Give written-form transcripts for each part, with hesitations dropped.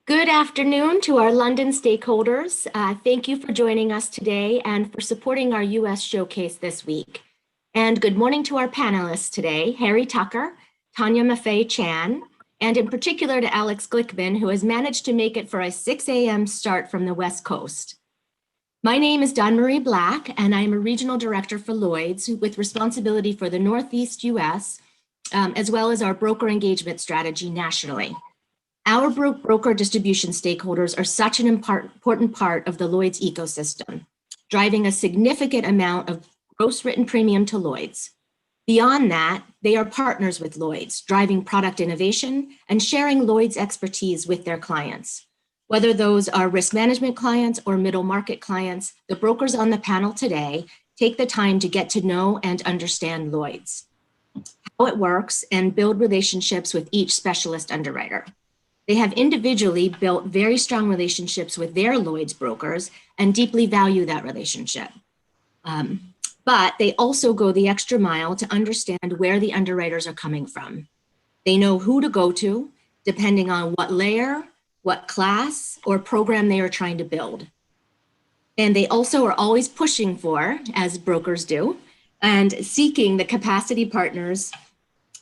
Good afternoon to our London stakeholders. Thank you for joining us today and for supporting our U.S. showcase this week. And good morning to our panelists today, Harry Tucker, Tanya Maffei Chan, and in particular to Alex Glickman, who has managed to make it for a 6 a.m. start from the West Coast. My name is Dawn Marie Black, and I am a regional director for Lloyd's with responsibility for the Northeast U.S., as well as our broker engagement strategy nationally. Our broker distribution stakeholders are such an important part of the Lloyd's ecosystem, driving a significant amount of gross written premium to Lloyd's. Beyond that, they are partners with Lloyd's, driving product innovation and sharing Lloyd's expertise with their clients. Whether those are risk management clients or middle market clients, the brokers on the panel today take the time to get to know and understand Lloyd's, how it works, and build relationships with each specialist underwriter. They have individually built very strong relationships with their Lloyd's brokers and deeply value that relationship. But they also go the extra mile to understand where the underwriters are coming from. They know who to go to, depending on what layer, what class, or program they are trying to build. And they also are always pushing for, as brokers do, and seeking the capacity partners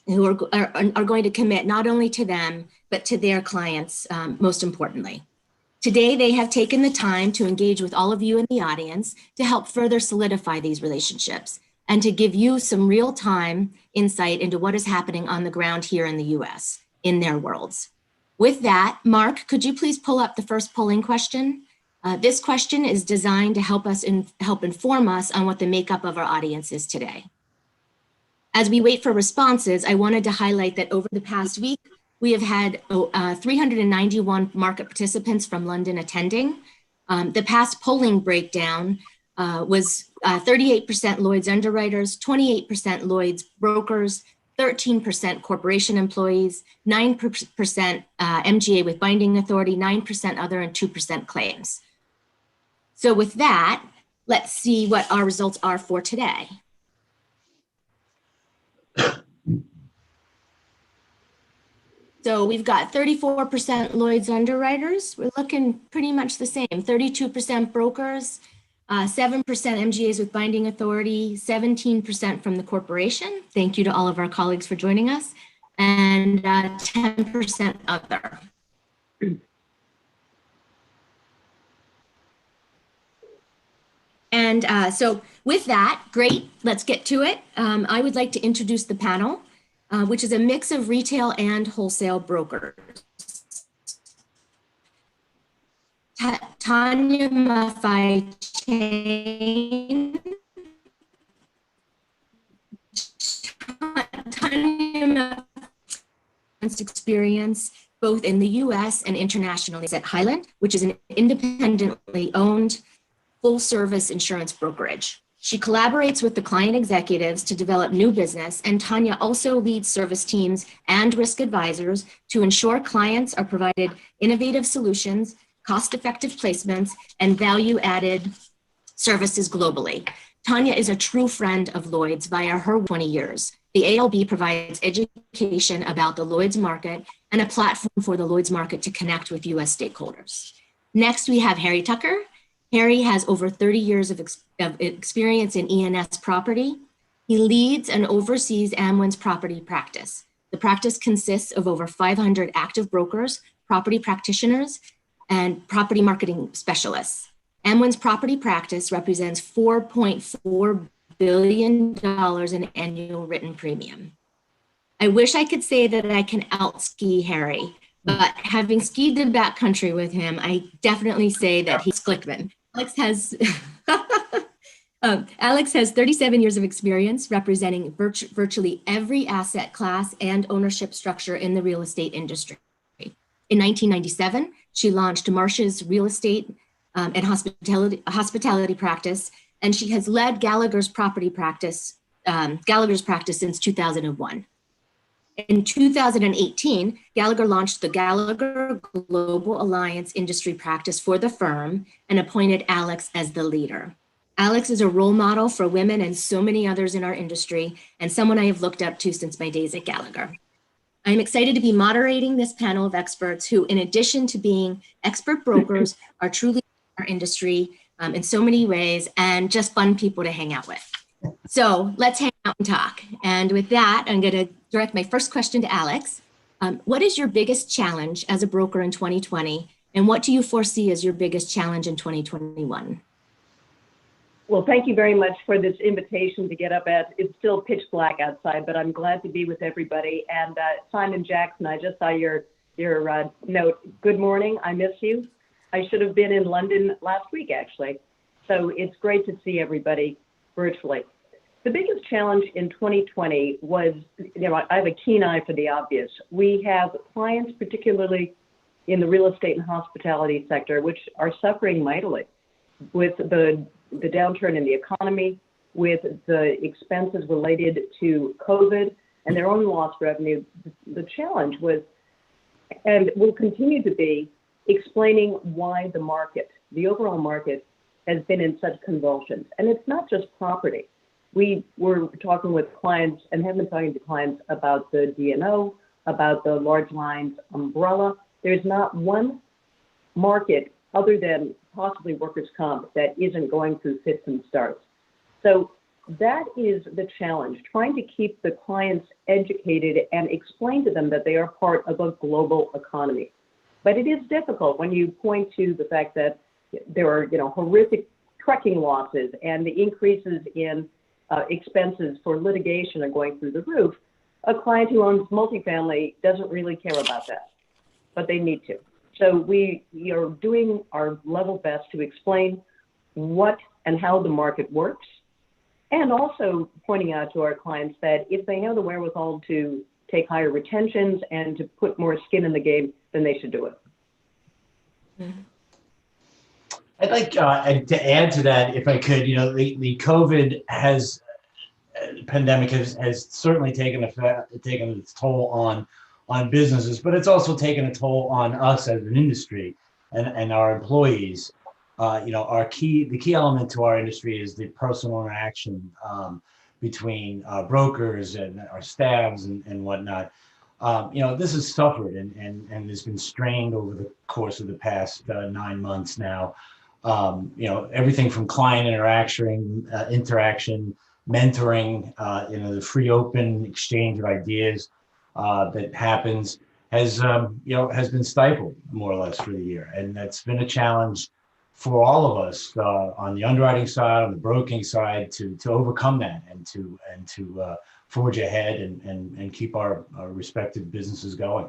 who are going to commit not only to them, but to their clients, most importantly. Today, they have taken the time to engage with all of you in the audience to help further solidify these relationships and to give you some real-time insight into what is happening on the ground here in the US, in their worlds. With that, Mark, could you please pull up the first polling question? This question is designed to help inform us on what the makeup of our audience is today. As we wait for responses, I wanted to highlight that over the past week, we have had 391 market participants from London attending. The past polling breakdown was 38% Lloyd's underwriters, 28% Lloyd's brokers, 13% corporation employees, 9% MGA with binding authority, 9% other, and 2% claims. So with that, let's see what our results are for today. So we've got 34% Lloyd's underwriters. We're looking pretty much the same. 32% brokers, 7% MGAs with binding authority, 17% from the corporation. Thank you to all of our colleagues for joining us. And 10% other. And so with that, great, let's get to it. I would like to introduce the panel, which is a mix of retail and wholesale brokers. Tanya Maffei Chan. Tanya Maffei's experience both in the US and internationally is at Highland, which is an independently owned full-service insurance brokerage. She collaborates with the client executives to develop new business, and Tanya also leads service teams and risk advisors to ensure clients are provided innovative solutions, cost-effective placements, and value-added services globally. Tanya is a true friend of Lloyd's via her 20 years. The ALB provides education about the Lloyd's market and a platform for the Lloyd's market to connect with US stakeholders. Next, we have Harry Tucker. Harry has over 30 years of experience in E&S property. He leads and oversees Amwin's property practice. The practice consists of over 500 active brokers, property practitioners, and property marketing specialists. Amwin's property practice represents $4.4 billion in annual written premium. I wish I could say that I can out-ski Harry, but having skied the backcountry with him, I definitely say that he's Glickman. Alex has 37 years of experience representing virtually every asset class and ownership structure in the real estate industry. In 1997, she launched Marsh's real estate and hospitality practice, and she has led Gallagher's property practice, since 2001. In 2018, Gallagher launched the Gallagher Global Alliance industry practice for the firm and appointed Alex as the leader. Alex is a role model for women and so many others in our industry, and someone I have looked up to since my days at Gallagher. I'm excited to be moderating this panel of experts who, in addition to being expert brokers, are truly in our industry in so many ways and just fun people to hang out with. So let's hang out and talk. And with that, I'm going to direct my first question to Alex. What is your biggest challenge as a broker in 2020? And what do you foresee as your biggest challenge in 2021? Well, thank you very much for this invitation to get up at, it's still pitch black outside, but I'm glad to be with everybody. And Simon Jackson, I just saw your note. Good morning, I miss you. I should have been in London last week, actually. So it's great to see everybody virtually. The biggest challenge in 2020 was, I have a keen eye for the obvious. We have clients, particularly in the real estate and hospitality sector, which are suffering mightily with the downturn in the economy, with the expenses related to COVID and their own lost revenue. The challenge was, and will continue to be, explaining why the market, the overall market, has been in such convulsions. And it's not just property. We were talking with clients and have been talking to clients about the D&O, about the large lines umbrella. There's not one market other than possibly workers' comp that isn't going through fits and starts. So that is the challenge, trying to keep the clients educated and explain to them that they are part of a global economy. But it is difficult when you point to the fact that there are, horrific trucking losses and the increases in expenses for litigation are going through the roof. A client who owns multifamily doesn't really care about that, but they need to. So we are doing our level best to explain what and how the market works, and also pointing out to our clients that if they know the wherewithal to take higher retentions and to put more skin in the game, then they should do it. Mm-hmm. I'd like to add to that, if I could. The COVID pandemic has certainly taken its toll on businesses, but it's also taken a toll on us as an industry and our employees. The key element to our industry is the personal interaction between brokers and our staffs and whatnot. This has suffered and has been strained over the course of the past 9 months now. Everything from client interaction, mentoring, the free open exchange of ideas that happens has been stifled more or less for the year. And that's been a challenge for all of us on the underwriting side, on the broking side, to overcome that and to forge ahead and keep our respective businesses going.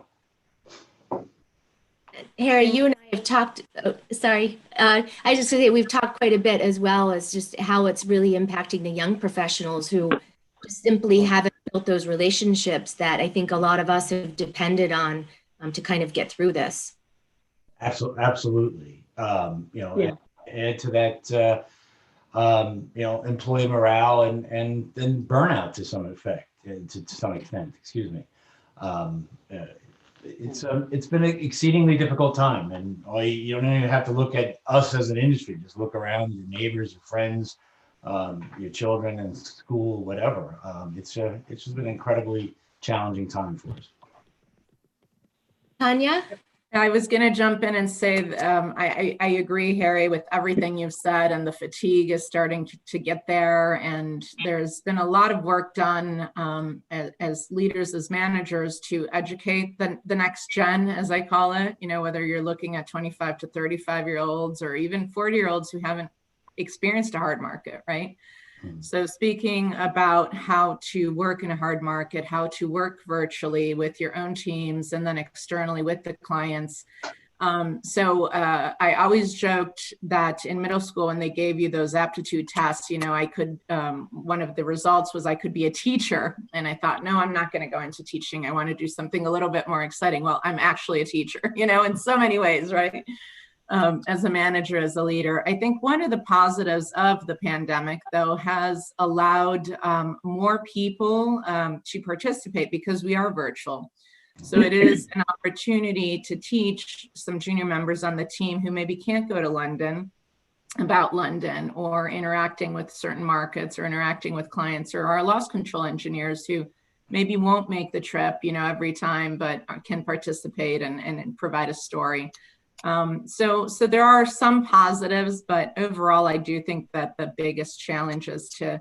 Harry, you and I have talked, I just say we've talked quite a bit as well as just how it's really impacting the young professionals who simply haven't built those relationships that I think a lot of us have depended on to kind of get through this. Absolutely. Yeah. Add to that, employee morale and then burnout to some extent, excuse me. It's been an exceedingly difficult time, and you don't even have to look at us as an industry. Just look around, your neighbors, your friends, your children in school, whatever. It's just been an incredibly challenging time for us. Tanya? I was going to jump in and say I agree, Harry, with everything you've said, and the fatigue is starting to get there. And there's been a lot of work done as leaders, as managers, to educate the next gen, as I call it, whether you're looking at 25 to 35-year-olds or even 40-year-olds who haven't experienced a hard market, right? So speaking about how to work in a hard market, how to work virtually with your own teams and then externally with the clients. I always joked that in middle school, when they gave you those aptitude tests, I could, one of the results was I could be a teacher. And I thought, no, I'm not going to go into teaching. I want to do something a little bit more exciting. Well, I'm actually a teacher, in so many ways, right? As a manager, as a leader. I think one of the positives of the pandemic, though, has allowed more people to participate because we are virtual. So it is an opportunity to teach some junior members on the team who maybe can't go to London about London, or interacting with certain markets, or interacting with clients, or our loss control engineers who maybe won't make the trip, every time, but can participate and provide a story. So there are some positives, but overall, I do think that the biggest challenge is to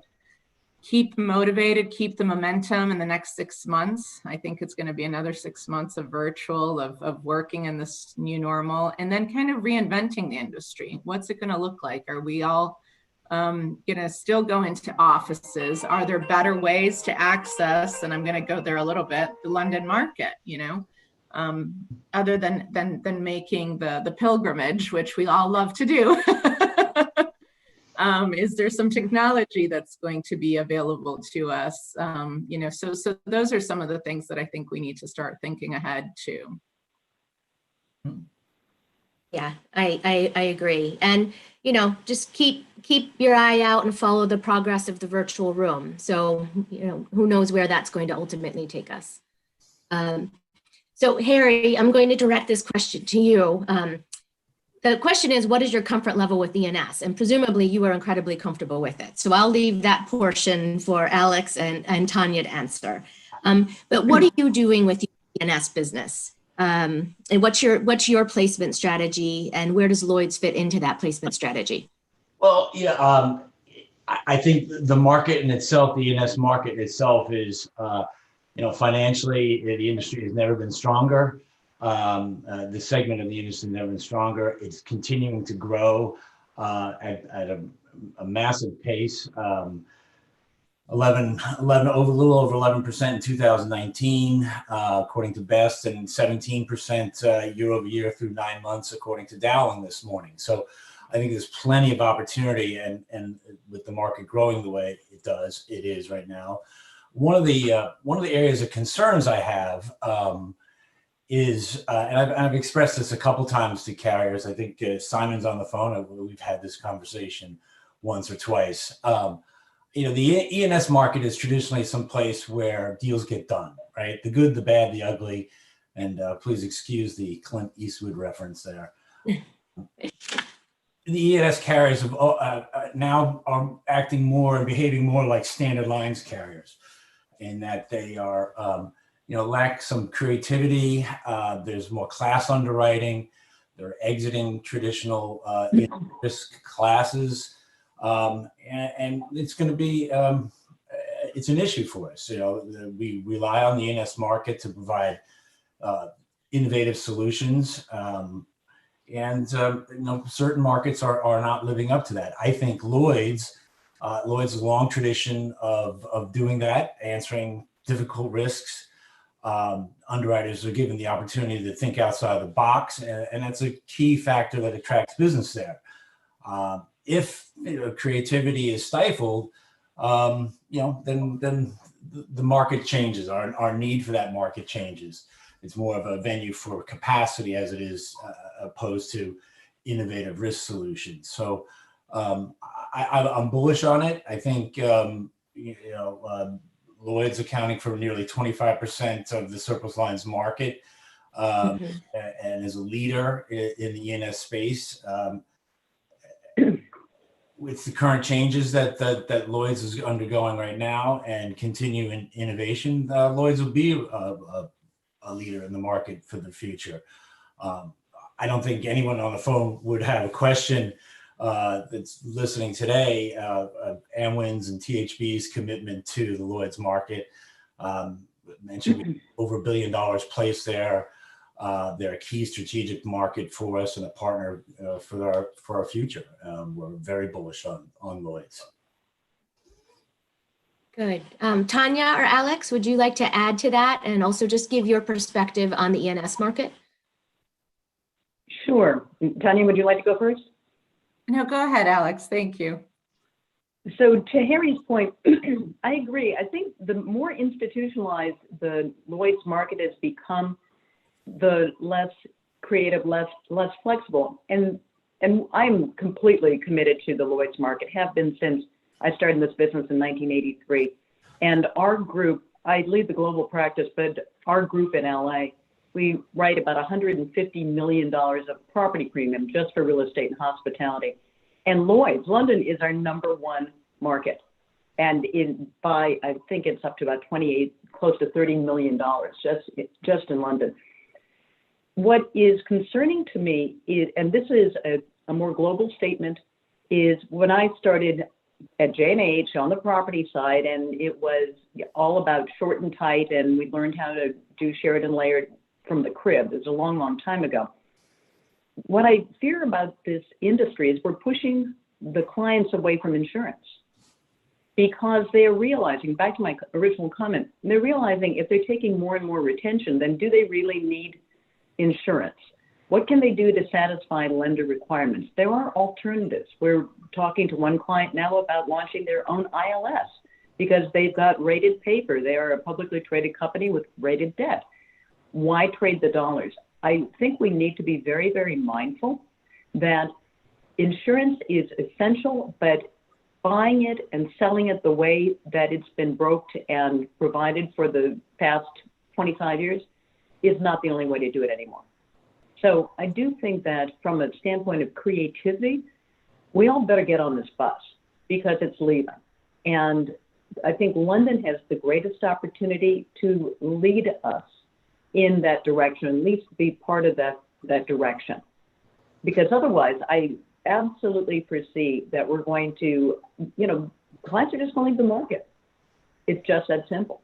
keep motivated, keep the momentum in the next 6 months. I think it's going to be another 6 months of virtual, of working in this new normal, and then kind of reinventing the industry. What's it going to look like? Are we all going to still go into offices? Are there better ways to access, and I'm going to go there a little bit, the London market, other than making the pilgrimage, which we all love to do? Is there some technology that's going to be available to us? So those are some of the things that I think we need to start thinking ahead to. Yeah, I agree. And, just keep your eye out and follow the progress of the virtual room. So, who knows where that's going to ultimately take us. So Harry, I'm going to direct this question to you. The question is, what is your comfort level with ENS? And presumably you are incredibly comfortable with it. So I'll leave that portion for Alex and Tanya to answer. But what are you doing with your ENS business? And what's your placement strategy, and where does Lloyd's fit into that placement strategy? Well, yeah, I think the market in itself, the ENS market itself is, financially, the industry has never been stronger. The segment of the industry has never been stronger. It's continuing to grow at a massive pace. 11, a little over 11% in 2019, according to Best, and 17% year over year through 9 months, according to Dowling this morning. So I think there's plenty of opportunity, and with the market growing the way it is right now. One of the areas of concerns I have is, and I've expressed this a couple times to carriers. I think Simon's on the phone. We've had this conversation once or twice. The ENS market is traditionally some place where deals get done, right? The good, the bad, the ugly, and please excuse the Clint Eastwood reference there. The ENS carriers have, now are acting more and behaving more like standard lines carriers, in that they are, lack some creativity. There's more class underwriting. They're exiting traditional risk classes. And it's going to be, it's an issue for us. We rely on the ENS market to provide innovative solutions. Certain markets are not living up to that. I think Lloyd's a long tradition of doing that, answering difficult risks. Underwriters are given the opportunity to think outside the box, and that's a key factor that attracts business there. If creativity is stifled, then the market changes. Our need for that market changes. It's more of a venue for capacity as it is opposed to innovative risk solutions. So I'm bullish on it. I think Lloyd's accounting for nearly 25% of the surplus lines market, and is a leader in the ENS space. With the current changes that Lloyd's is undergoing right now and continuing innovation, Lloyd's will be a leader in the market for the future. I don't think anyone on the phone would have a question that's listening today Amwin's and THB's commitment to the Lloyd's market. Mentioned over $1 billion placed there. They're a key strategic market for us and a partner for our future. We're very bullish on Lloyd's. Good. Tanya or Alex, would you like to add to that and also just give your perspective on the ENS market? Sure. Tanya, would you like to go first? No, go ahead, Alex. Thank you. So to Harry's point, I agree. I think the more institutionalized the Lloyd's market has become, the less creative, less flexible. And I'm completely committed to the Lloyd's market, have been since I started in this business in 1983. And our group, I lead the global practice, but our group in LA, we write about $150 million of property premium just for real estate and hospitality. And Lloyd's, London is our #1 market. and I think it's up to about 28, close to $30 million just in London. What is concerning to me is, and this is a more global statement, is when I started at J&H on the property side, and it was all about short and tight, and we learned how to do shared and layered from the crib. It was a long, long time ago. What I fear about this industry is we're pushing the clients away from insurance because they're realizing, back to my original comment, they're realizing if they're taking more and more retention, then do they really need insurance? What can they do to satisfy lender requirements? There are alternatives. We're talking to one client now about launching their own ILS because they've got rated paper. They are a publicly traded company with rated debt. Why trade the dollars? I think we need to be very, very mindful that insurance is essential, but buying it and selling it the way that it's been broked and provided for the past 25 years is not the only way to do it anymore. So I do think that from a standpoint of creativity, we all better get on this bus because it's leaving. And I think London has the greatest opportunity to lead us in that direction, at least be part of that direction. Because otherwise, I absolutely foresee that we're going to, clients are just going to leave the market. It's just that simple.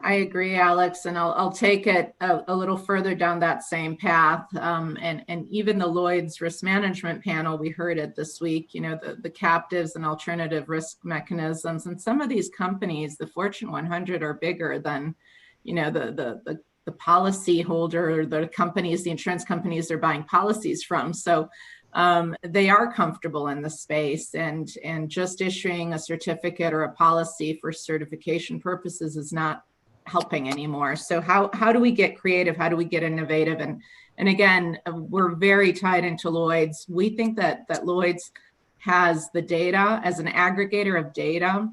I agree, Alex, and I'll take it a little further down that same path. And even the Lloyd's risk management panel, we heard it this week, the captives and alternative risk mechanisms. And some of these companies, the Fortune 100, are bigger than, the policy holder, the companies, the insurance companies they're buying policies from. So they are comfortable in the space, and just issuing a certificate or a policy for certification purposes is not helping anymore. So how do we get creative? How do we get innovative? And again, we're very tied into Lloyd's. We think that Lloyd's has the data as an aggregator of data,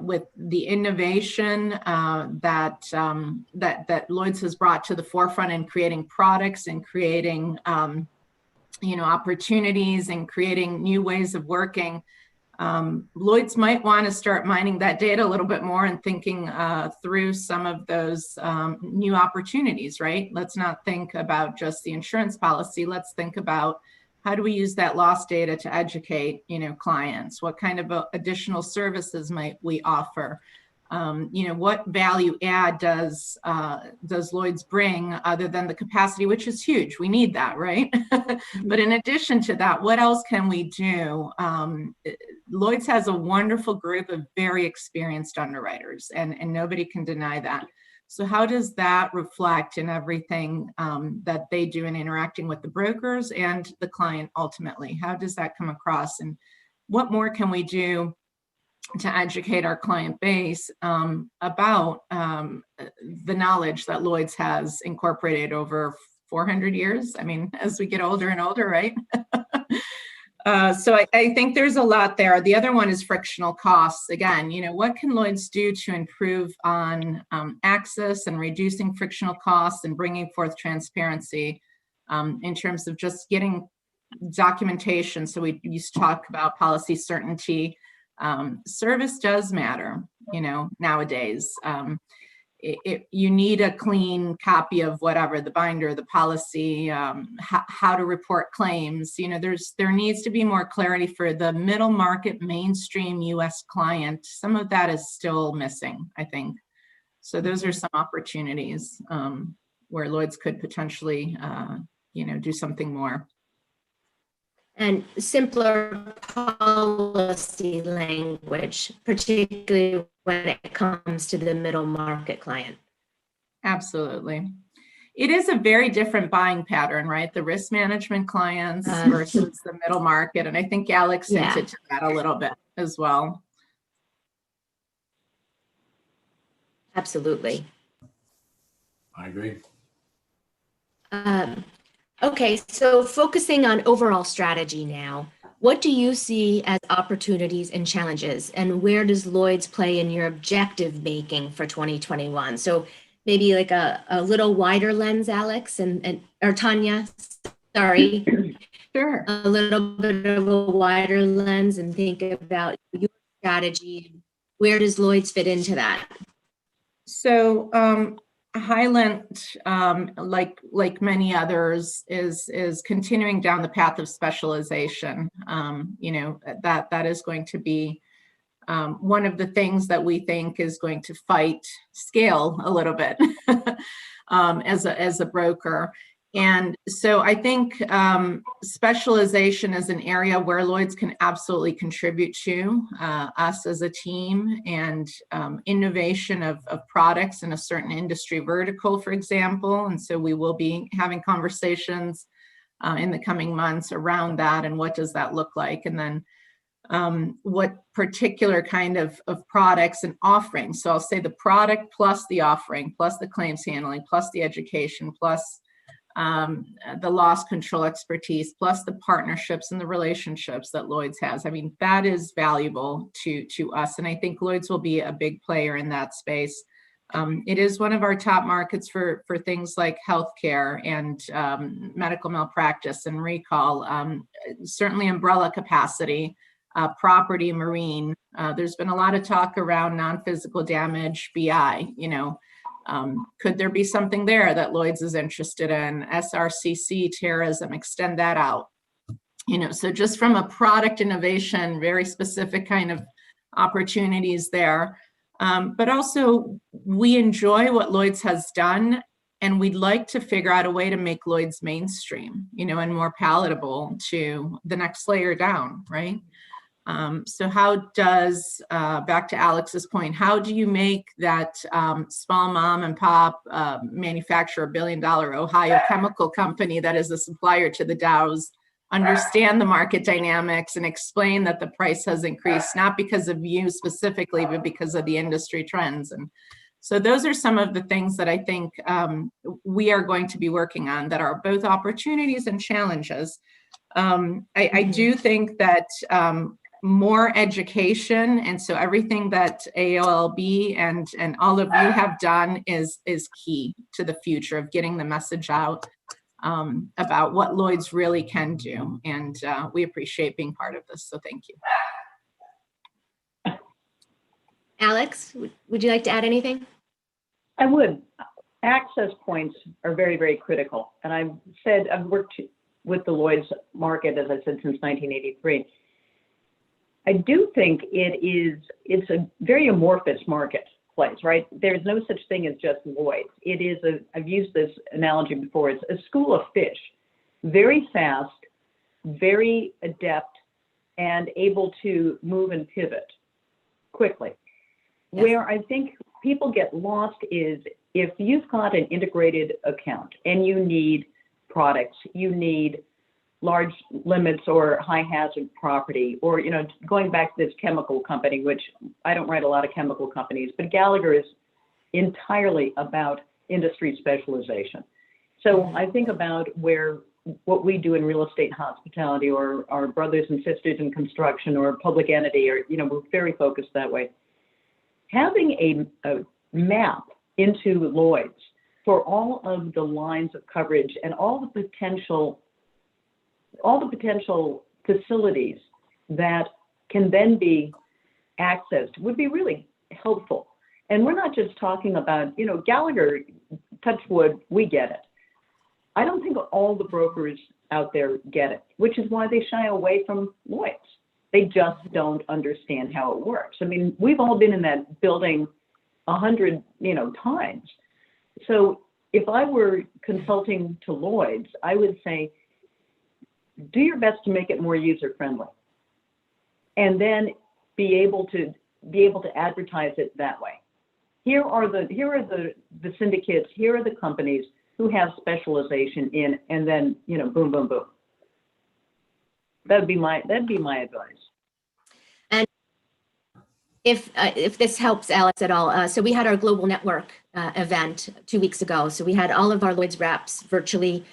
with the innovation that Lloyd's has brought to the forefront in creating products and creating opportunities and creating new ways of working. Lloyd's might want to start mining that data a little bit more and thinking through some of those new opportunities, right? Let's not think about just the insurance policy. Let's think about how do we use that loss data to educate, clients? What kind of additional services might we offer? What value add does Lloyd's bring other than the capacity, which is huge? We need that, right? But in addition to that, what else can we do? Lloyd's has a wonderful group of very experienced underwriters, and nobody can deny that. So how does that reflect in everything that they do in interacting with the brokers and the client ultimately? How does that come across? And what more can we do to educate our client base about the knowledge that Lloyd's has incorporated over 400 years? I mean, as we get older and older, right? So I think there's a lot there. The other one is frictional costs. Again, what can Lloyd's do to improve on access and reducing frictional costs and bringing forth transparency in terms of just getting documentation? So we used to talk about policy certainty. Service does matter, nowadays. You need a clean copy of whatever, the binder, the policy, how to report claims. There needs to be more clarity for the middle market, mainstream US client. Some of that is still missing, I think. So those are some opportunities where Lloyd's could potentially, do something more. And simpler policy language, particularly when it comes to the middle market client. Absolutely. It is a very different buying pattern, right? The risk management clients versus the middle market. And I think Alex hinted to that a little bit as well. Absolutely. I agree. Okay, so focusing on overall strategy now, what do you see as opportunities and challenges, and where does Lloyd's play in your objective making for 2021? So maybe like a little wider lens, Alex or Tanya, sorry. Sure. a little bit of a wider lens and think about your strategy. Where does Lloyd's fit into that? So Highland, like many others, is continuing down the path of specialization. That is going to be one of the things that we think is going to fight scale a little bit as a broker. And so I think specialization is an area where Lloyd's can absolutely contribute to us as a team, and innovation of products in a certain industry vertical, for example. And so we will be having conversations in the coming months around that, and what does that look like? And then what particular kind of products and offerings. So I'll say the product plus the offering, plus the claims handling, plus the education, plus the loss control expertise, plus the partnerships and the relationships that Lloyd's has. I mean, that is valuable to us. And I think Lloyd's will be a big player in that space. It is one of our top markets for things like healthcare and medical malpractice and recall, certainly umbrella capacity, property, marine. There's been a lot of talk around non-physical damage, BI, could there be something there that Lloyd's is interested in? SRCC, terrorism, extend that out. So just from a product innovation, very specific kind of opportunities there. But also we enjoy what Lloyd's has done, and we'd like to figure out a way to make Lloyd's mainstream, and more palatable to the next layer down, right? So how does, back to Alex's point, how do you make that small mom and pop manufacturer, $1 billion Ohio chemical company that is a supplier to the Dows, understand the market dynamics and explain that the price has increased, not because of you specifically, but because of the industry trends? And so those are some of the things that I think we are going to be working on that are both opportunities and challenges. I do think that more education, and so everything that AOLB and all of you have done is key to the future of getting the message out about what Lloyd's really can do. And we appreciate being part of this, so thank you. Alex, would you like to add anything? I would. Access points are very, very critical. And I've worked with the Lloyd's market, as I said, since 1983. I do think it's a very amorphous marketplace, right? There's no such thing as just Lloyd's. It is I've used this analogy before, it's a school of fish, very fast, very adept, and able to move and pivot quickly. Yes. Where I think people get lost is if you've got an integrated account and you need products, you need large limits or high hazard property, or, going back to this chemical company, which I don't write a lot of chemical companies, but Gallagher is entirely about industry specialization. So I think about what we do in real estate hospitality, or our brothers and sisters in construction or public entity, or, we're very focused that way. Having a map into Lloyd's for all of the lines of coverage and all the potential facilities that can then be accessed would be really helpful. And we're not just talking about, Gallagher, touch wood, we get it. I don't think all the brokers out there get it, which is why they shy away from Lloyd's. They just don't understand how it works. I mean, we've all been in that building 100, times. So if I were consulting to Lloyd's, I would say, do your best to make it more user friendly, and then be able to advertise it that way. Here are the syndicates, here are the companies who have specialization in, and then, boom, boom, boom. That'd be my advice. And if this helps Alex at all, so we had our global network event 2 weeks ago. So we had all of our Lloyd's reps virtually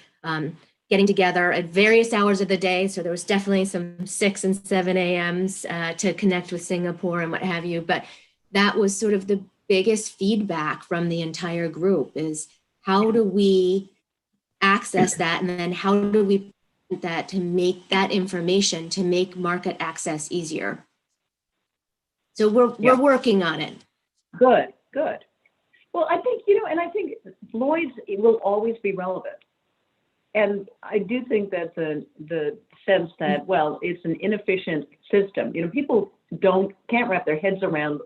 getting together at various hours of the day. So there was definitely some 6 and 7 a.m.s to connect with Singapore and what have you. But that was sort of the biggest feedback from the entire group is how do we access that? And then how do we that to make that information, to make market access easier. So we're working on it. Good, good. Well, I think, and I think Lloyd's will always be relevant. And I do think that the sense that, well, it's an inefficient system. People can't wrap their heads around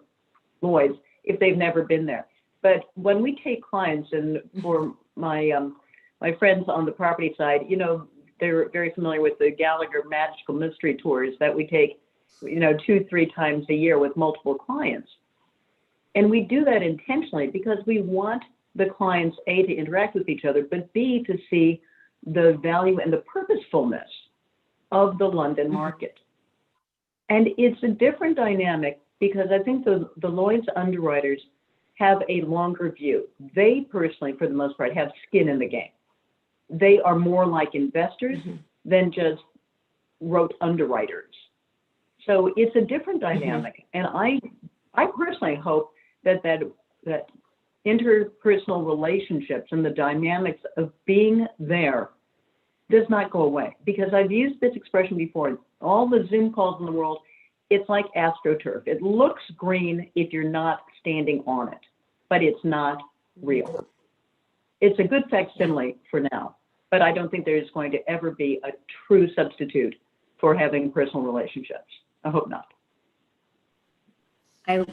Lloyd's if they've never been there. But when we take clients, and for my friends on the property side, they're very familiar with the Gallagher Magical Mystery Tours that we take, 2-3 times a year with multiple clients. And we do that intentionally because we want the clients, A, to interact with each other, but B, to see the value and the purposefulness of the London market. And it's a different dynamic because I think the Lloyd's underwriters have a longer view. They personally, for the most part, have skin in the game. They are more like investors than just rote underwriters. So it's a different dynamic. And I personally hope that interpersonal relationships and the dynamics of being there does not go away. Because I've used this expression before, all the Zoom calls in the world, it's like AstroTurf. It looks green if you're not standing on it, but it's not real. It's a good facsimile for now, but I don't think there's going to ever be a true substitute for having personal relationships. I hope not.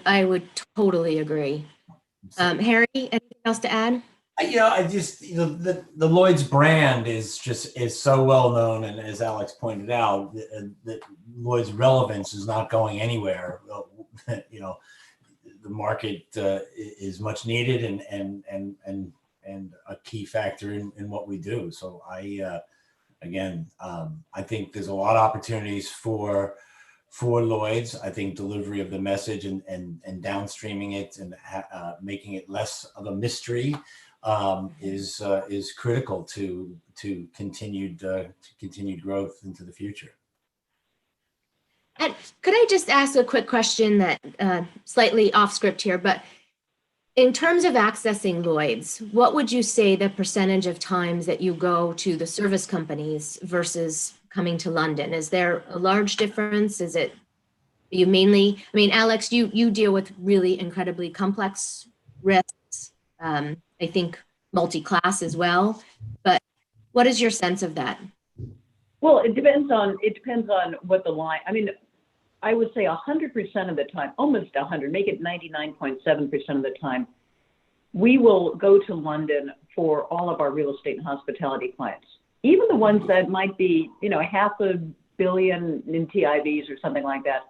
I would totally agree. Harry, anything else to add? I just, the Lloyd's brand is so well known, and as Alex pointed out, that Lloyd's relevance is not going anywhere. The market is much needed and a key factor in what we do. So I think there's a lot of opportunities for Lloyd's. I think delivery of the message and downstreaming it and making it less of a mystery is critical to continued growth into the future. And could I just ask a quick question that slightly off script here, but in terms of accessing Lloyd's, what would you say the percentage of times that you go to the service companies versus coming to London? Is there a large difference? Is it you mainly, Alex, you deal with really incredibly complex risks, I think multi-class as well, but what is your sense of that? Well, it depends on what the line, I would say 100% of the time, almost 100, make it 99.7% of the time, we will go to London for all of our real estate and hospitality clients. Even the ones that might be, $500 million in TIVs or something like that,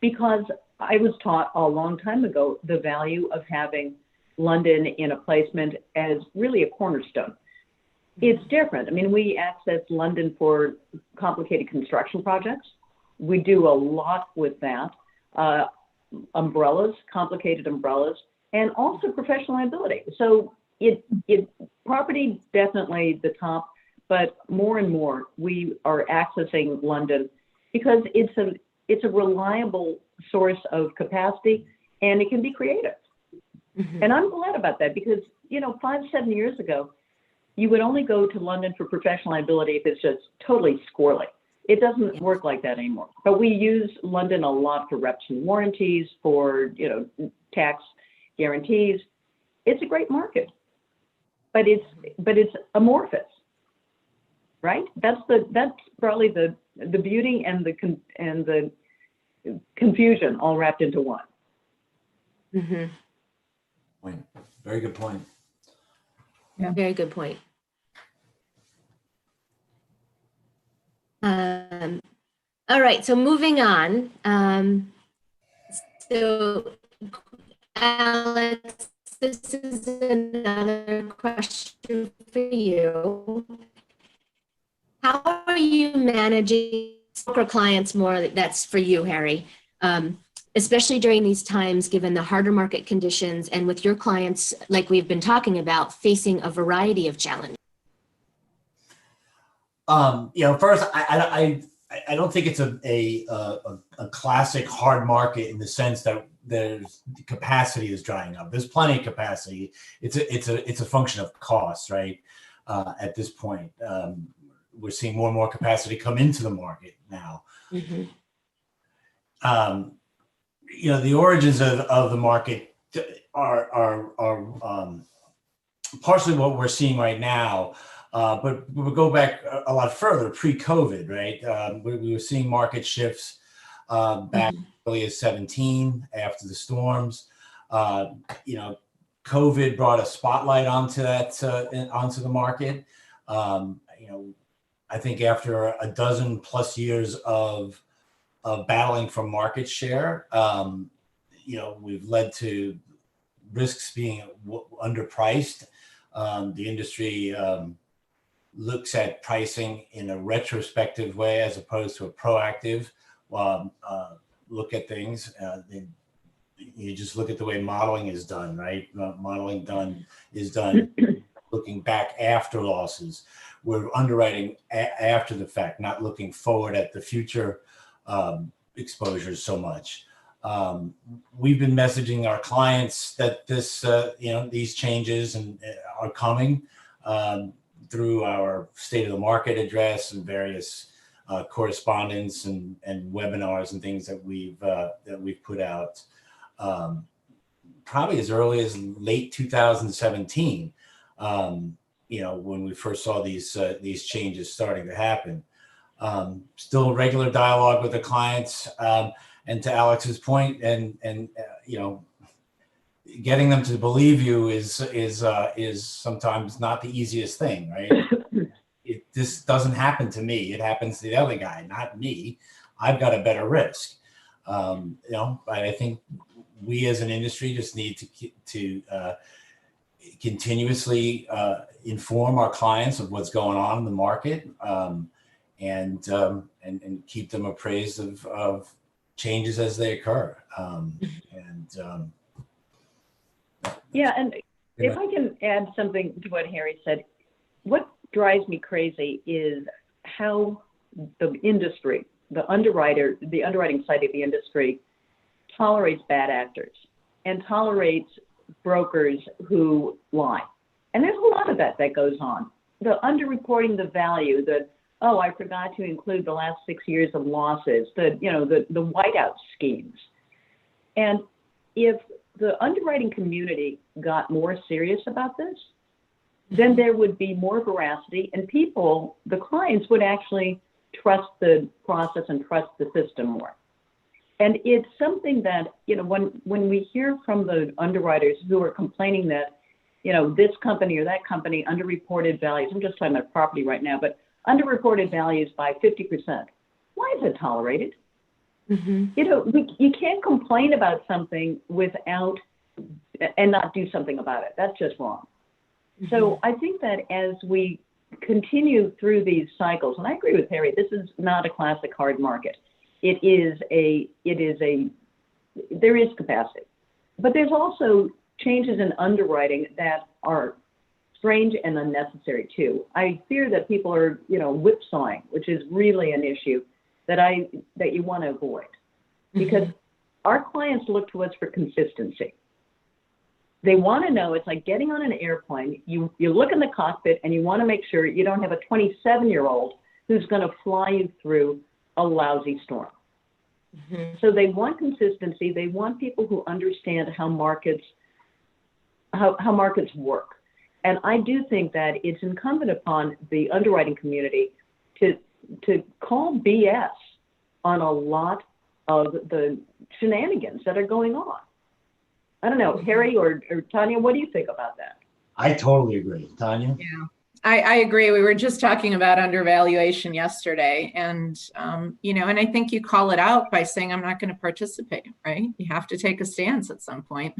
because I was taught a long time ago the value of having London in a placement as really a cornerstone. It's different. We access London for complicated construction projects. We do a lot with that. Umbrellas, complicated umbrellas, and also professional liability. So it property definitely the top, but more and more we are accessing London because it's a reliable source of capacity and it can be creative. And I'm glad about that because 5-7 years ago, you would only go to London for professional liability if it's just totally squirrely. It doesn't work like that anymore. But we use London a lot for reps and warranties, for tax guarantees. It's a great market, but it's amorphous, right? That's probably the beauty and the confusion all wrapped into one. Very good point. Yeah. Very good point. All right, so moving on. So Alex, this is another question for you. How are you managing for clients more? That's for you, Harry. Especially during these times, given the harder market conditions and with your clients, like we've been talking about, facing a variety of challenges. First, I don't think it's a classic hard market in the sense that there's capacity is drying up. There's plenty of capacity. It's a function of cost, right? At this point, we're seeing more and more capacity come into the market now. Mhm. The origins of the market are partially what we're seeing right now, but we'll go back a lot further, pre-COVID, right? We were seeing market shifts back early as 17 after the storms. COVID brought a spotlight onto that, onto the market. I think after a dozen plus years of battling for market share, we've led to risks being underpriced. The industry looks at pricing in a retrospective way as opposed to a proactive look at things. You just look at the way modeling is done, right? Modeling is done looking back after losses. We're underwriting after the fact, not looking forward at the future exposures so much. We've been messaging our clients that these changes are coming through our state of the market address and various correspondence and webinars and things that we've put out probably as early as late 2017. When we first saw these changes starting to happen. Still regular dialogue with the clients, and to Alex's point, and getting them to believe you is sometimes not the easiest thing, right? This doesn't happen to me; it happens to the other guy, not me. I've got a better risk. I think we as an industry just need to continuously inform our clients of what's going on in the market, and keep them appraised of changes as they occur. Yeah, and if I can add something to what Harry said, what drives me crazy is how the industry, the underwriting side of the industry tolerates bad actors and tolerates brokers who lie. And there's a lot of that goes on. The underreporting the value, I forgot to include the last 6 years of losses, the whiteout schemes. And if the underwriting community got more serious about this, then there would be more veracity, and the clients would actually trust the process and trust the system more. And it's something that, when we hear from the underwriters who are complaining that, this company or that company underreported values, I'm just talking about property right now, but underreported values by 50%. Why is it tolerated? Mm-hmm. You can't complain about something and not do something about it. That's just wrong. Mm-hmm. So I think that as we continue through these cycles, and I agree with Harry, this is not a classic hard market. There is capacity, but there's also changes in underwriting that are strange and unnecessary too. I fear that people are, whipsawing, which is really an issue that you want to avoid, because our clients look to us for consistency. They want to know, it's like getting on an airplane. You look in the cockpit and you want to make sure you don't have a 27-year-old who's going to fly you through a lousy storm. Mm-hmm. So they want consistency. They want people who understand how markets work. And I do think that it's incumbent upon the underwriting community to call BS on a lot of the shenanigans that are going on. I don't know, Harry or Tanya, what do you think about that? I totally agree. Tanya? Yeah, I agree. We were just talking about undervaluation yesterday, and and I think you call it out by saying, I'm not going to participate, right? You have to take a stance at some point.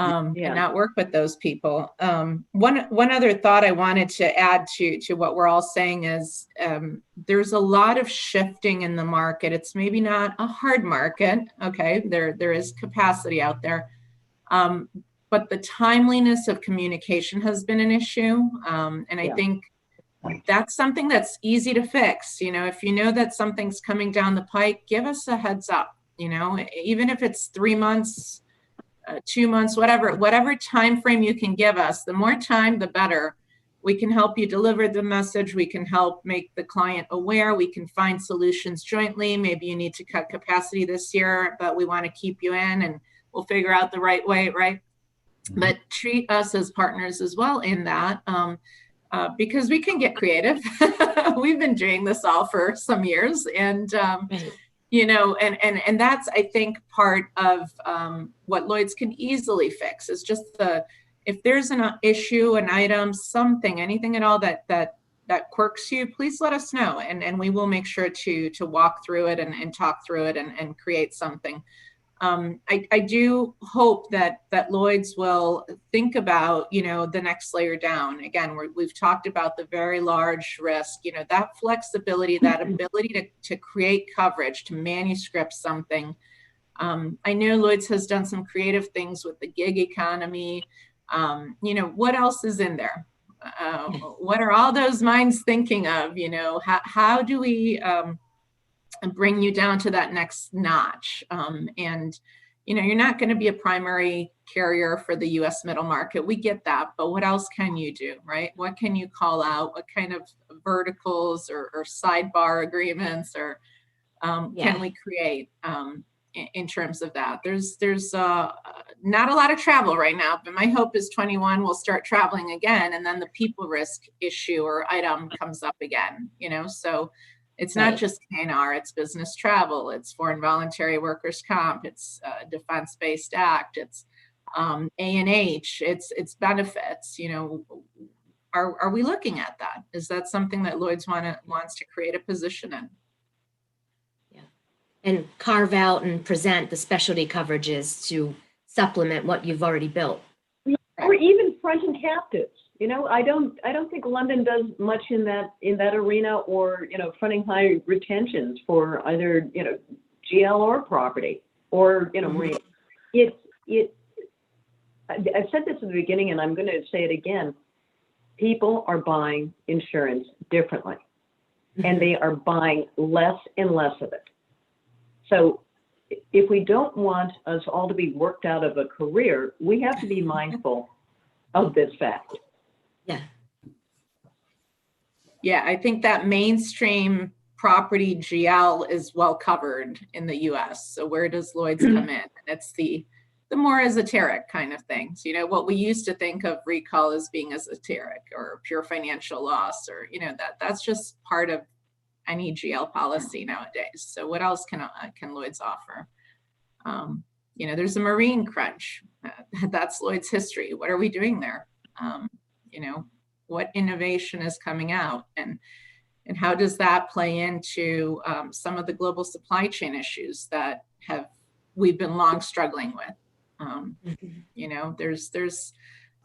And not work with those people. One other thought I wanted to add to what we're all saying is there's a lot of shifting in the market. It's maybe not a hard market. Okay, there is capacity out there. But the timeliness of communication has been an issue. And I think that's something that's easy to fix. If you know that something's coming down the pike, give us a heads up, even if it's 3 months, 2 months, whatever time frame you can give us. The more time, the better, we can help you deliver the message. We can help make the client aware. We can find solutions jointly. Maybe you need to cut capacity this year, but we want to keep you in, and we'll figure out the right way, right? Mm-hmm. But treat us as partners as well in that, because we can get creative. We've been doing this all for some years, and right. You know, and that's, I think, part of what Lloyd's can easily fix is just if there's an issue, an item, something, anything at all that quirks you, please let us know, and we will make sure to walk through it and talk through it and create something. I do hope that Lloyd's will think about, you know, the next layer down. Again, we've talked about the very large risk, you know, that flexibility, that ability to create coverage, to manuscript something. I know Lloyd's has done some creative things with the gig economy. You know, what else is in there? What are all those minds thinking of? You know, how do we and bring you down to that next notch? And, you know, you're not going to be a primary carrier for the U.S. middle market. We get that, but what else can you do, right? What can you call out? What kind of verticals or sidebar agreements or can we create in terms of that? There's not a lot of travel right now, but my hope is 21 we'll start traveling again, and then the people risk issue or item comes up again, you know, so it's not just K&R, it's business travel, it's foreign voluntary workers' comp, it's defense-based act, it's A&H, it's benefits. You know, are we looking at that? Is that something that Lloyd's wants to create a position in? Yeah, and carve out and present the specialty coverages to supplement what you've already built. Or even fronting captives. You know, I don't think London does much in that arena, or, you know, fronting high retentions for either, you know, GL or property or, you know, marine. I've said this at the beginning, and I'm going to say it again. People are buying insurance differently, and they are buying less and less of it. So if we don't want us all to be worked out of a career, we have to be mindful of this fact. Yeah. Yeah, I think that mainstream property GL is well covered in the US. So where does Lloyd's come in? It's the more esoteric kind of things. You know, what we used to think of recall as being esoteric or pure financial loss, or, you know, that's just part of any GL policy nowadays. So what else can Lloyd's offer? You know, there's a marine crunch. That's Lloyd's history. What are we doing there? You know, what innovation is coming out, and how does that play into some of the global supply chain issues that we've been long struggling with? You know, I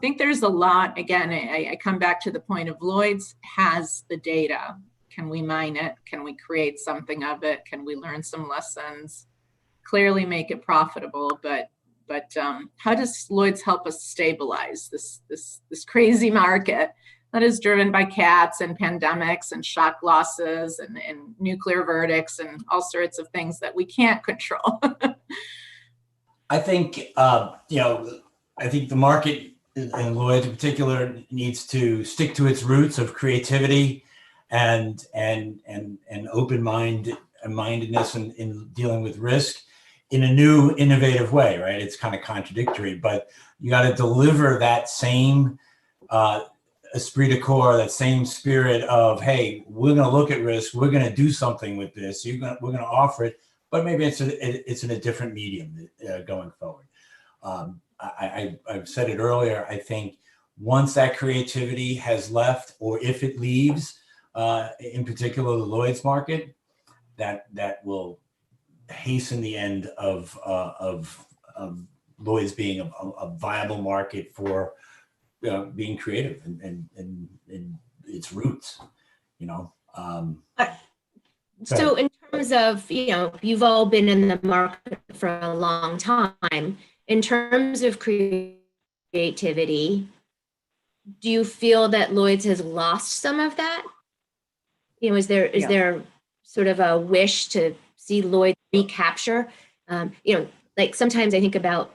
think there's a lot. Again, I come back to the point of Lloyd's has the data. Can we mine it? Can we create something of it? Can we learn some lessons? Clearly make it profitable, but how does Lloyd's help us stabilize this crazy market that is driven by cats and pandemics and shock losses and nuclear verdicts and all sorts of things that we can't control? I think you know, I think the market, and Lloyd in particular, needs to stick to its roots of creativity and open mindedness in dealing with risk in a new, innovative way, right? It's kind of contradictory, but you got to deliver that same esprit de corps, that same spirit of, hey, we're going to look at risk, we're going to do something with this, we're going to offer it, but maybe it's in a different medium going forward. I've said it earlier. I think once that creativity has left, or if it leaves, in particular the Lloyd's market, that will hasten the end of Lloyd's being a viable market for being creative and its roots, you know. So in terms of, you know, you've all been in the market for a long time. In terms of creativity, do you feel that Lloyd's has lost some of that? You know, is there sort of a wish to see Lloyd recapture? You know, like sometimes I think about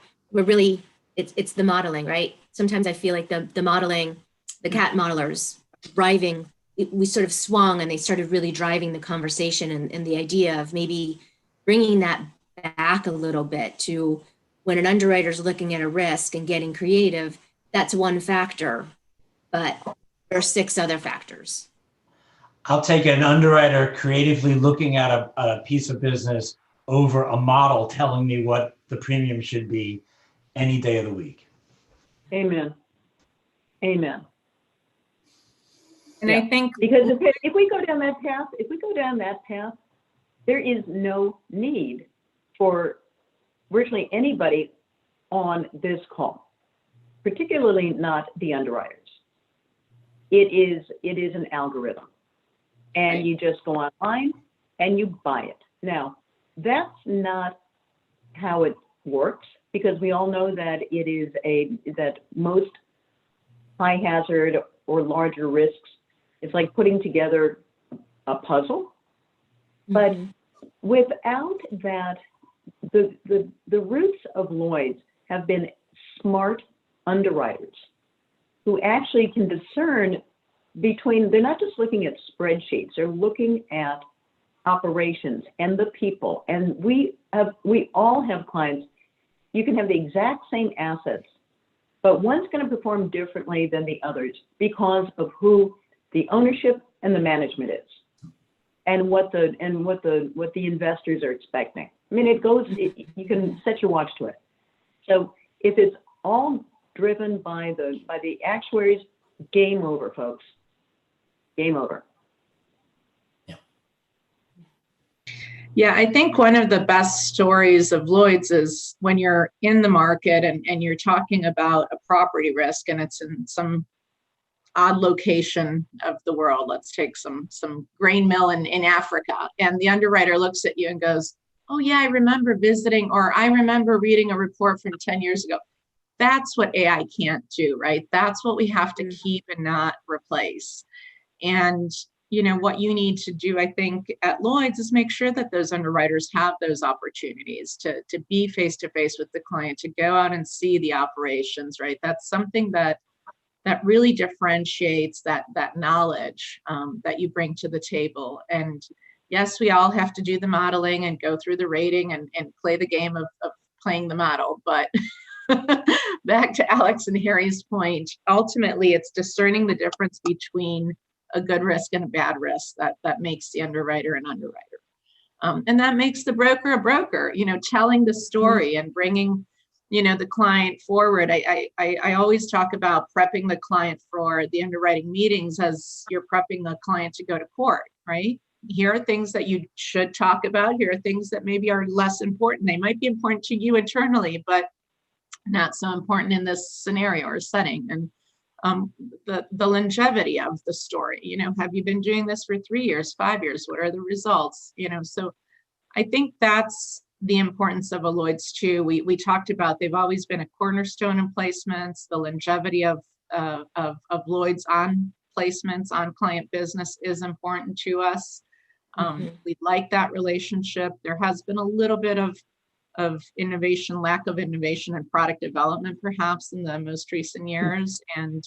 it's the modeling, right? Sometimes I feel like the modeling the cat modelers driving, we sort of swung and they started really driving the conversation and the idea of maybe bringing that back a little bit to when an underwriter is looking at a risk and getting creative, that's one factor, but there are 6 other factors. I'll take an underwriter creatively looking at a piece of business over a model telling me what the premium should be any day of the week. Amen. Amen. And Yeah. I think Because if we go down that path, there is no need for virtually anybody on this call, particularly not the underwriters. It is an algorithm, and Right. you just go online and you buy it. Now, that's not how it works, because we all know that that most high hazard or larger risks, it's like putting together a puzzle. But without that, the roots of Lloyd's have been smart underwriters who actually can discern between, they're not just looking at spreadsheets, they're looking at operations and the people. And we all have clients, you can have the exact same assets, but one's going to perform differently than the others because of who the ownership and the management is, and what the investors are expecting. I mean, you can set your watch to it. So if it's all driven by the actuaries, game over, folks. Game over. Yeah, I think one of the best stories of Lloyd's is when you're in the market and you're talking about a property risk and it's in some odd location of the world. Let's take some grain mill in Africa, and the underwriter looks at you and goes, "Oh yeah, I remember visiting, or I remember reading a report from 10 years ago." That's what AI can't do, right? That's what we have to keep and not replace. And what you need to do, I think, at Lloyd's is make sure that those underwriters have those opportunities to be face-to-face with the client, to go out and see the operations, right? That's something that really differentiates that knowledge that you bring to the table. And yes, we all have to do the modeling and go through the rating and play the game of playing the model. But back to Alex and Harry's point, ultimately, it's discerning the difference between a good risk and a bad risk that makes the underwriter an underwriter. And that makes the broker a broker, telling the story and bringing, the client forward. I always talk about prepping the client for the underwriting meetings as you're prepping the client to go to court, right? Here are things that you should talk about. Here are things that maybe are less important. They might be important to you internally, but not so important in this scenario or setting. And the longevity of the story, have you been doing this for 3 years, 5 years? What are the results? So I think that's the importance of a Lloyd's too. We talked about, they've always been a cornerstone in placements. The longevity of Lloyd's on placements, on client business is important to us. We like that relationship. There has been a little bit of innovation, lack of innovation and product development, perhaps in the most recent years, and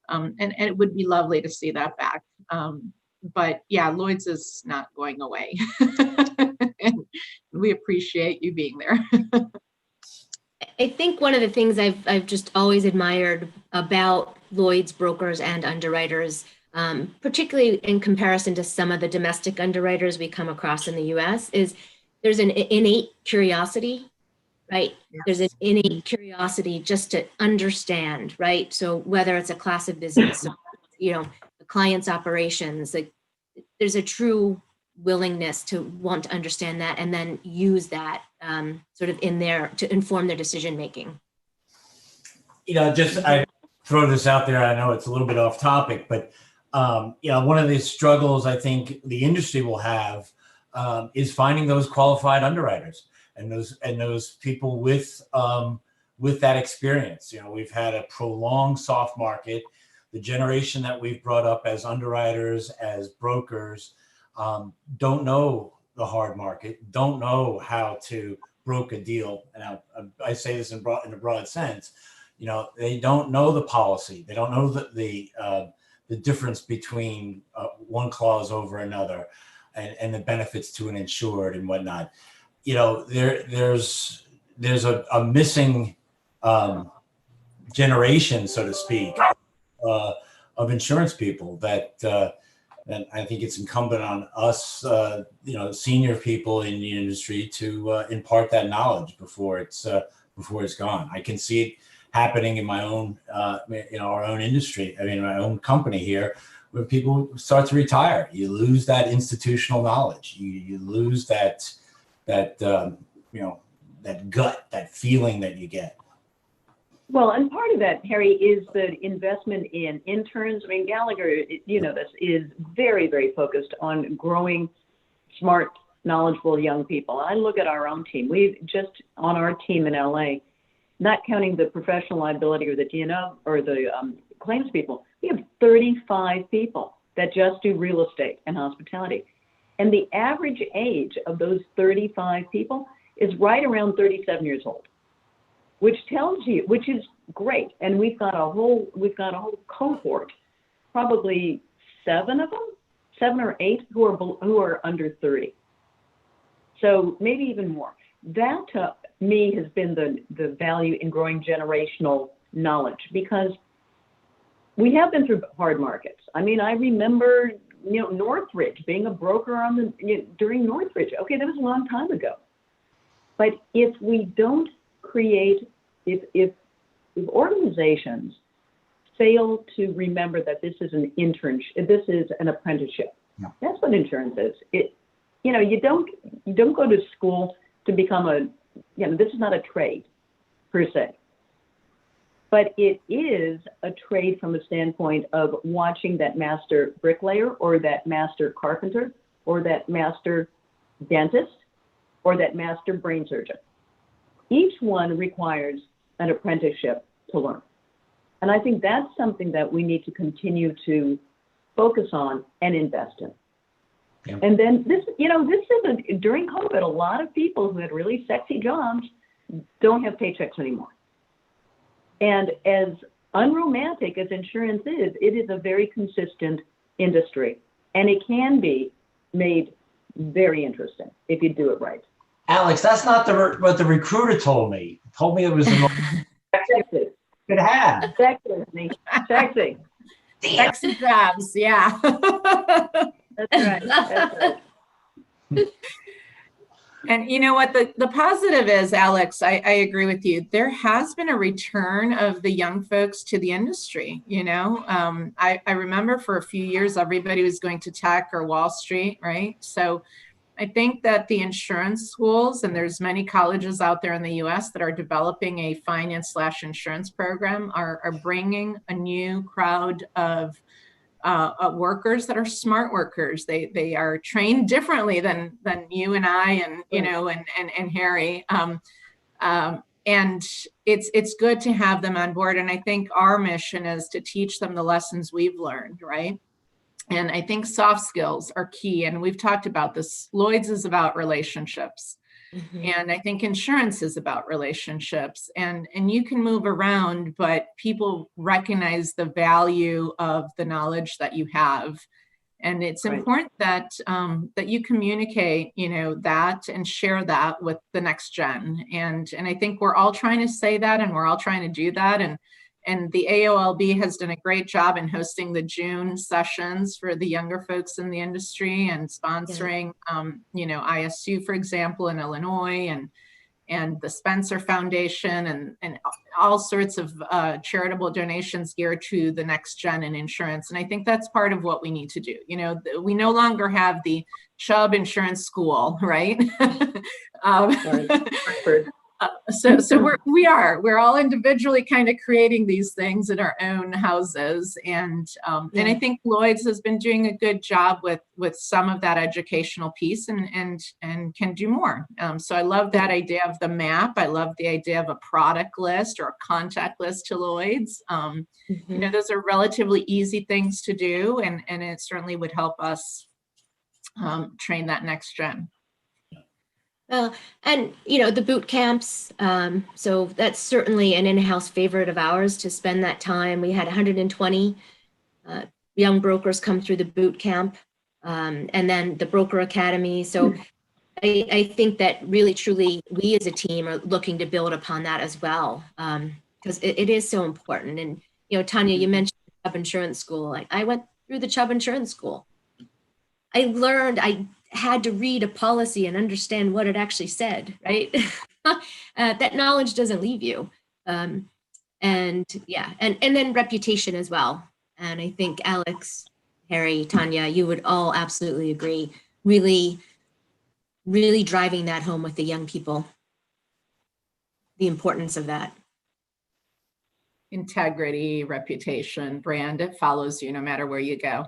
it would be lovely to see that back. But yeah, Lloyd's is not going away, and we appreciate you being there. I think one of the things I've just always admired about Lloyd's brokers and underwriters, particularly in comparison to some of the domestic underwriters we come across in the U.S., is there's an innate curiosity, right? Yes. There's an innate curiosity just to understand, right? So whether it's a class of business, or, the client's operations, like there's a true willingness to want to understand that and then use that sort of in there to inform their decision making. I throw this out there. I know it's a little bit off topic, but one of the struggles I think the industry will have is finding those qualified underwriters and those people with that experience. We've had a prolonged soft market. The generation that we've brought up as underwriters, as brokers, don't know the hard market, don't know how to broker a deal. And I say this in a broad sense. they don't know the policy. They don't know the difference between one clause over another, and the benefits to an insured and whatnot. There's a missing generation, so to speak, of insurance people that I think it's incumbent on us, senior people in the industry to impart that knowledge before it's gone. I can see it happening in my own, our own industry. I mean, my own company here, when people start to retire, you lose that institutional knowledge. You lose that gut, that feeling that you get. Well, and part of that, Harry, is the investment in interns. I mean, Gallagher, this is very, very focused on growing smart, knowledgeable young people. I look at our own team. We've just on our team in LA, not counting the professional liability or the D&O or the claims people, we have 35 people that just do real estate and hospitality. And the average age of those 35 people is right around 37 years old, which is great. And we've got a whole cohort, probably 7 or 8 who are under 30. So maybe even more. That to me has been the value in growing generational knowledge, because we have been through hard markets. I mean, I remember, Northridge, being a broker during Northridge. Okay, that was a long time ago. But if we don't create, if organizations fail to remember that this is an internship, this is an apprenticeship. Yeah. That's what insurance is. You don't go to school to become this is not a trade per se, but it is a trade from a standpoint of watching that master bricklayer or that master carpenter or that master dentist or that master brain surgeon. Each one requires an apprenticeship to learn. And I think that's something that we need to continue to focus on and invest in. Yeah. And then during COVID, a lot of people who had really sexy jobs don't have paychecks anymore. And as unromantic as insurance is, it is a very consistent industry, and it can be made very interesting if you do it right. Alex, that's not what the recruiter told me. Told me it was the most Sexy. could have. Sexy. Sexy jobs, yeah. That's right. And you know what, the positive is, Alex, I agree with you. There has been a return of the young folks to the industry. I remember for a few years, everybody was going to tech or Wall Street, right? So I think that the insurance schools, and there's many colleges out there in the US that are developing a finance/insurance program, are bringing a new crowd of workers that are smart workers. They are trained differently than you and I and and Harry. And it's good to have them on board. And I think our mission is to teach them the lessons we've learned, right? And I think soft skills are key. And we've talked about this. Lloyd's is about relationships. Mm-hmm. And I think insurance is about relationships, and you can move around, but people recognize the value of the knowledge that you have. And it's right. important that you communicate, that and share that with the next gen. And I think we're all trying to say that, and we're all trying to do that. And the AOLB has done a great job in hosting the June sessions for the younger folks in the industry and sponsoring, ISU, for example, in Illinois, and the Spencer Foundation and all sorts of charitable donations geared to the next gen in insurance. And I think that's part of what we need to do. We no longer have the Chubb Insurance School, right? So we're all individually kind of creating these things in our own houses, and I think Lloyd's has been doing a good job with some of that educational piece, and can do more. So I love that idea of the map. I love the idea of a product list or a contact list to Lloyd's. Those are relatively easy things to do, and it certainly would help us train that next gen. And the boot camps. So that's certainly an in-house favorite of ours to spend that time. We had 120 young brokers come through the boot camp, and then the broker academy. So I think that really, truly, we as a team are looking to build upon that as well, because it is so important. And Tanya, you mentioned Chubb Insurance School. I went through the Chubb Insurance School. I had to read a policy and understand what it actually said, right? That knowledge doesn't leave you. And then reputation as well. And I think Alex, Harry, Tanya, you would all absolutely agree. Really, really driving that home with the young people, the importance of that. Integrity, reputation, brand, it follows you no matter where you go.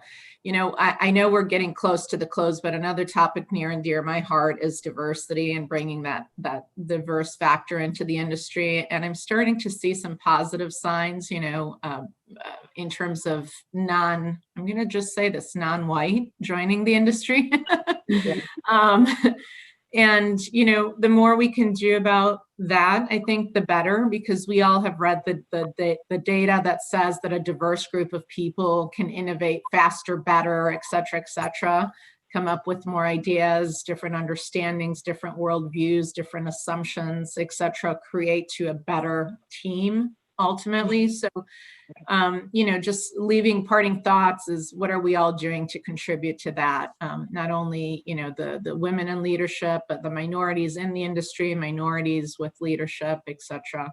I know we're getting close to the close, but another topic near and dear my heart is diversity and bringing that diverse factor into the industry. And I'm starting to see some positive signs, in terms of I'm going to just say this, non-white joining the industry. And, the more we can do about that, I think the better, because we all have read the data that says that a diverse group of people can innovate faster, better, et cetera, come up with more ideas, different understandings, different worldviews, different assumptions, et cetera, create to a better team ultimately. So, just leaving parting thoughts is, what are we all doing to contribute to that? Not only, the women in leadership, but the minorities in the industry, minorities with leadership, et cetera.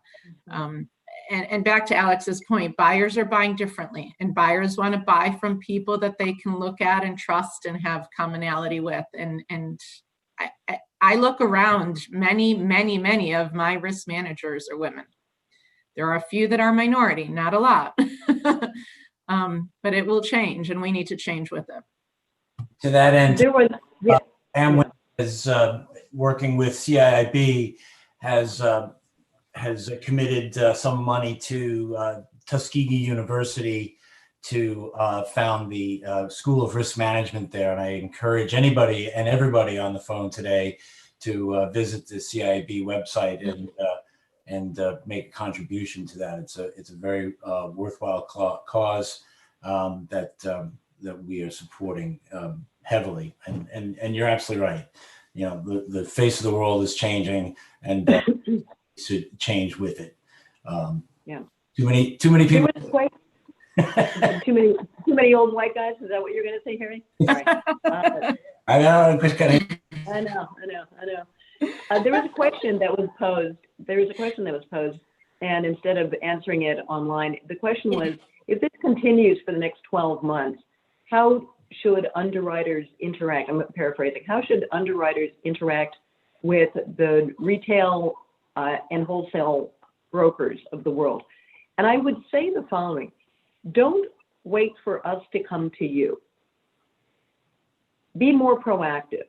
And back to Alex's point, buyers are buying differently, and buyers want to buy from people that they can look at and trust and have commonality with. And I look around, many of my risk managers are women. There are a few that are minority, not a lot, but it will change, and we need to change with it. To that end, Amway is working with CIIB, has committed some money to Tuskegee University to found the School of Risk Management there. And I encourage anybody and everybody on the phone today to visit the CIIB website and make a contribution to that. It's a very worthwhile cause that we are supporting heavily. And you're absolutely right. The face of the world is changing, and should change with it. Too many people. Too many old white guys. Is that what you're going to say, Harry? Sorry. I know. Just kidding. I know. There was a question that was posed. And instead of answering it online, the question was, if this continues for the next 12 months, how should underwriters interact? I'm paraphrasing. How should underwriters interact with the retail and wholesale brokers of the world? And I would say the following: don't wait for us to come to you. Be more proactive,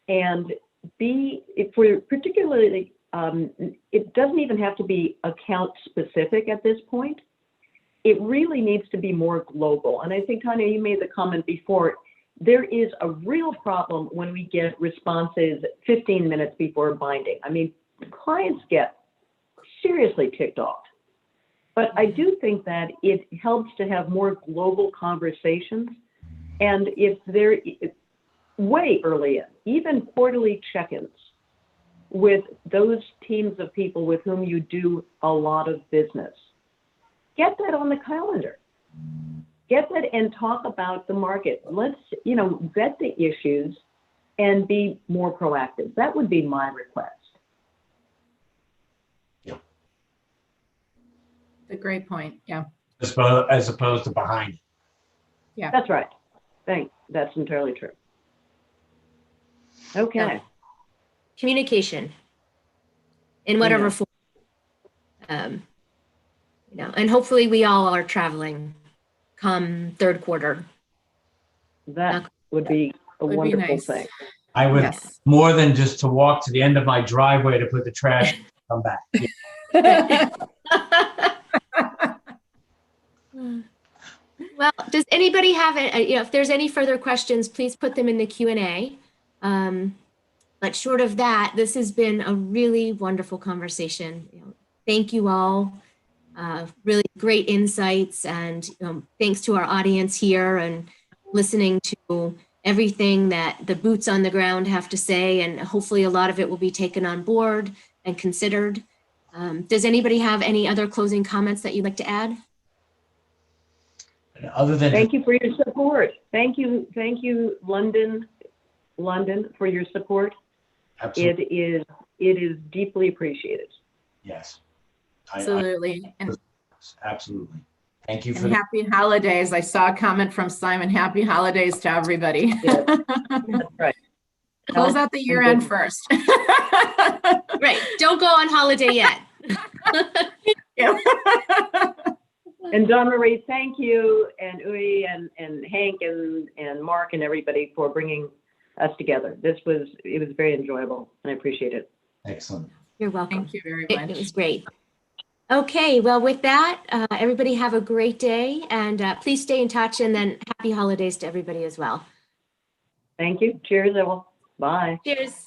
and particularly, it doesn't even have to be account specific at this point. It really needs to be more global. And I think, Tanya, you made the comment before, there is a real problem when we get responses 15 minutes before binding. I mean, clients get seriously ticked off. But I do think that it helps to have more global conversations. And if there, way early in, even quarterly check-ins with those teams of people with whom you do a lot of business, get that on the calendar. Get that and talk about the market. Let's, vet the issues and be more proactive. That would be my request. A great point. Yeah. As opposed to behind. Yeah. That's right. Thanks. That's entirely true. Okay. Communication in whatever form. And hopefully we all are traveling come third quarter. That would be a wonderful thing. I would, more than just to walk to the end of my driveway to put the trash and come back. Yeah. Well, does anybody have it? If there's any further questions, please put them in the Q&A. But short of that, this has been a really wonderful conversation. Thank you all. Really great insights, and thanks to our audience here and listening to everything that the boots on the ground have to say, and hopefully a lot of it will be taken on board and considered. Does anybody have any other closing comments that you'd like to add? Other than Thank you for your support. Thank you, London, for your support. absolutely, It is deeply appreciated. yes, Absolutely. And absolutely. Thank you for And happy holidays. I saw a comment from Simon. Happy holidays to everybody. Yes. That's right. Close out the year end first. Right. Don't go on holiday yet. And Dawn Marie, thank you, and Uwe and Hank and Mark and everybody for bringing us together. It was very enjoyable, and I appreciate it. excellent. You're welcome. Thank you very It much. was great. Okay, well, with that, everybody have a great day, and please stay in touch, and then happy holidays to everybody as well. Thank you. Cheers, all. Bye. Cheers.